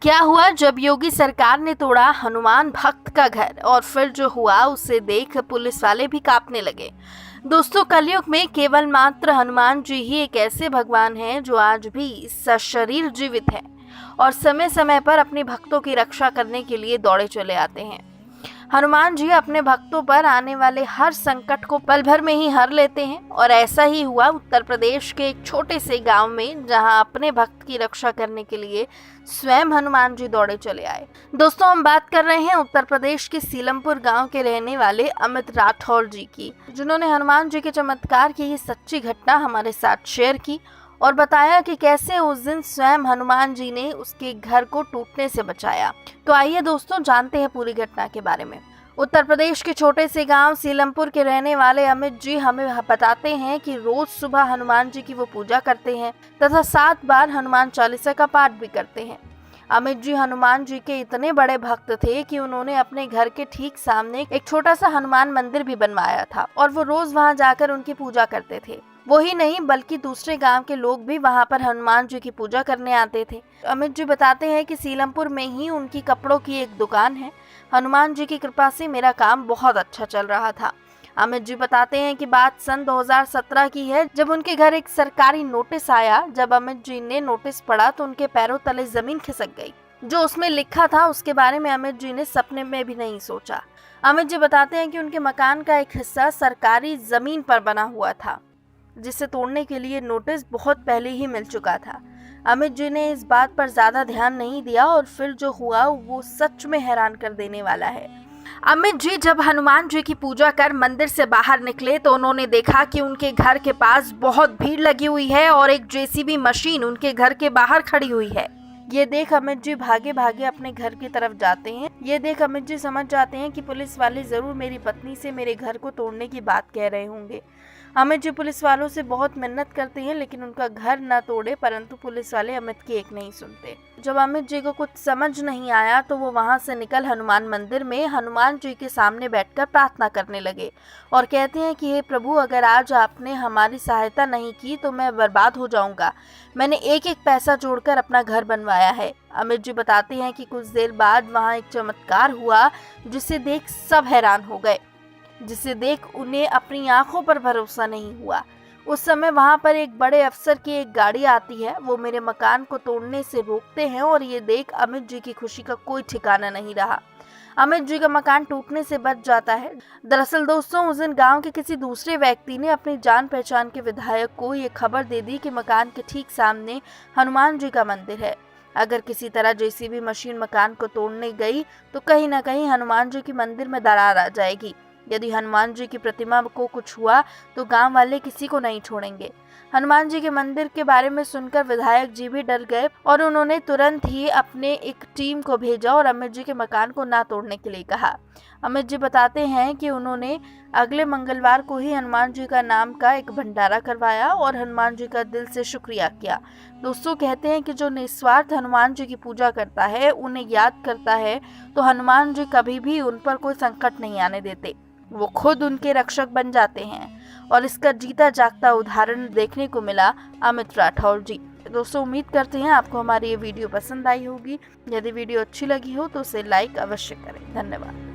क्या हुआ जब योगी सरकार ने तोड़ा हनुमान भक्त का घर, और फिर जो हुआ उसे देख पुलिस वाले भी कांपने लगे। दोस्तों, कलयुग में केवल मात्र हनुमान जी ही एक ऐसे भगवान हैं जो आज भी सशरीर जीवित है और समय समय पर अपने भक्तों की रक्षा करने के लिए दौड़े चले आते हैं। हनुमान जी अपने भक्तों पर आने वाले हर संकट को पल भर में ही हर लेते हैं, और ऐसा ही हुआ उत्तर प्रदेश के एक छोटे से गांव में, जहां अपने भक्त की रक्षा करने के लिए स्वयं हनुमान जी दौड़े चले आए। दोस्तों, हम बात कर रहे हैं उत्तर प्रदेश के सीलमपुर गांव के रहने वाले अमित राठौर जी की, जिन्होंने हनुमान जी के चमत्कार की ये सच्ची घटना हमारे साथ शेयर की और बताया कि कैसे उस दिन स्वयं हनुमान जी ने उसके घर को टूटने से बचाया। तो आइए दोस्तों, जानते हैं पूरी घटना के बारे में। उत्तर प्रदेश के छोटे से गांव सीलमपुर के रहने वाले अमित जी हमें बताते हैं कि रोज सुबह हनुमान जी की वो पूजा करते हैं तथा 7 बार हनुमान चालीसा का पाठ भी करते हैं। अमित जी हनुमान जी के इतने बड़े भक्त थे कि उन्होंने अपने घर के ठीक सामने एक छोटा सा हनुमान मंदिर भी बनवाया था और वो रोज वहां जाकर उनकी पूजा करते थे। वो ही नहीं बल्कि दूसरे गांव के लोग भी वहां पर हनुमान जी की पूजा करने आते थे। अमित जी बताते हैं कि सीलमपुर में ही उनकी कपड़ों की एक दुकान है। हनुमान जी की कृपा से मेरा काम बहुत अच्छा चल रहा था। अमित जी बताते हैं कि बात सन 2017 की है, जब उनके घर एक सरकारी नोटिस आया। जब अमित जी ने नोटिस पढ़ा तो उनके पैरों तले जमीन खिसक गई। जो उसमें लिखा था उसके बारे में अमित जी ने सपने में भी नहीं सोचा। अमित जी बताते हैं कि उनके मकान का एक हिस्सा सरकारी जमीन पर बना हुआ था, जिसे तोड़ने के लिए नोटिस बहुत पहले ही मिल चुका था। अमित जी ने इस बात पर ज्यादा ध्यान नहीं दिया और फिर जो हुआ वो सच में हैरान कर देने वाला है। अमित जी जब हनुमान जी की पूजा कर मंदिर से बाहर निकले तो उन्होंने देखा कि उनके घर के पास बहुत भीड़ लगी हुई है और एक जेसीबी मशीन उनके घर के बाहर खड़ी हुई है। ये देख अमित जी भागे भागे अपने घर की तरफ जाते हैं। ये देख अमित जी समझ जाते हैं कि पुलिस वाले जरूर मेरी पत्नी से मेरे घर को तोड़ने की बात कह रहे होंगे। अमित जी पुलिस वालों से बहुत मिन्नत करते हैं लेकिन उनका घर न तोड़े, परंतु पुलिस वाले अमित की एक नहीं सुनते। जब अमित जी को कुछ समझ नहीं आया तो वो वहां से निकल हनुमान मंदिर में हनुमान जी के सामने बैठकर प्रार्थना करने लगे और कहते हैं कि हे प्रभु, अगर आज आपने हमारी सहायता नहीं की तो मैं बर्बाद हो जाऊंगा। मैंने एक एक पैसा जोड़कर अपना घर बनवाया है। अमित जी बताते हैं कि कुछ देर बाद वहाँ एक चमत्कार हुआ जिसे देख सब हैरान हो गए, जिसे देख उन्हें अपनी आंखों पर भरोसा नहीं हुआ। उस समय वहां पर एक बड़े अफसर की एक गाड़ी आती है। वो मेरे मकान को तोड़ने से रोकते हैं और ये देख अमित जी की खुशी का कोई ठिकाना नहीं रहा। अमित जी का मकान टूटने से बच जाता है। दरअसल दोस्तों, उस दिन गांव के किसी दूसरे व्यक्ति ने अपनी जान पहचान के विधायक को ये खबर दे दी कि मकान के ठीक सामने हनुमान जी का मंदिर है। अगर किसी तरह जेसीबी मशीन मकान को तोड़ने गई तो कहीं न कहीं हनुमान जी के मंदिर में दरार आ जाएगी। यदि हनुमान जी की प्रतिमा को कुछ हुआ तो गांव वाले किसी को नहीं छोड़ेंगे। हनुमान जी के मंदिर के बारे में सुनकर विधायक जी भी डर गए और उन्होंने तुरंत ही अपने एक टीम को भेजा और अमित जी के मकान को ना तोड़ने के लिए कहा। अमित जी बताते हैं कि उन्होंने अगले मंगलवार को ही हनुमान जी का नाम का एक भंडारा करवाया और हनुमान जी का दिल से शुक्रिया किया। दोस्तों, कहते हैं कि जो निस्वार्थ हनुमान जी की पूजा करता है, उन्हें याद करता है, तो हनुमान जी कभी भी उन पर कोई संकट नहीं आने देते। वो खुद उनके रक्षक बन जाते हैं और इसका जीता जागता उदाहरण देखने को मिला अमित राठौर जी। दोस्तों, उम्मीद करते हैं आपको हमारी ये वीडियो पसंद आई होगी। यदि वीडियो अच्छी लगी हो तो उसे लाइक अवश्य करें। धन्यवाद।